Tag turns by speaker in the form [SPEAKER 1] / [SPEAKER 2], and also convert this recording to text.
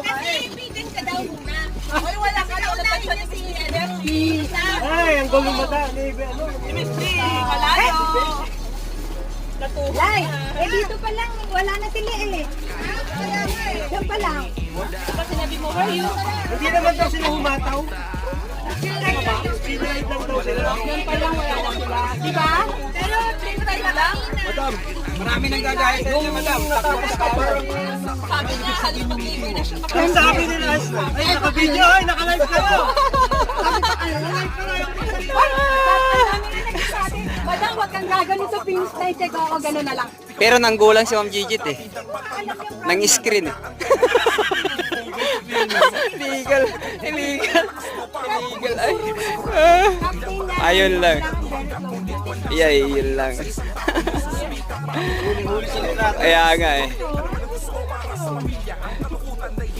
[SPEAKER 1] Kasi vegan ka daw muna. Hoy, wala ka daw natin si NFT.
[SPEAKER 2] Ay, ang gulo mata. Ano?
[SPEAKER 1] NFT, malayo.
[SPEAKER 3] Lai, dito pa lang, wala na sila eh. Diyan pa lang.
[SPEAKER 1] Kasi sinabi mo, where you?
[SPEAKER 2] Hindi naman daw sila humataw. Pinalight lang daw sila.
[SPEAKER 1] Yan pa lang, wala na sila. Di ba? Pero, trip tayo na lang.
[SPEAKER 2] Madam, marami nang gagaya sa inyo, madam. Tapos ka parang...
[SPEAKER 1] Sabi niya, halos mag-TV na siya.
[SPEAKER 2] Ang sabi nila, ay, naka-video, ay, naka-live kayo.
[SPEAKER 3] Madam, huwag kang gagano sa Pins na check ako, gano'n na lang.
[SPEAKER 4] Pero nanggulang si Ma'am Gigit eh. Nang screen eh. Illegal. Illegal. Illegal. Ay. Ayun lang. Yeah, yun lang. Kaya nga eh.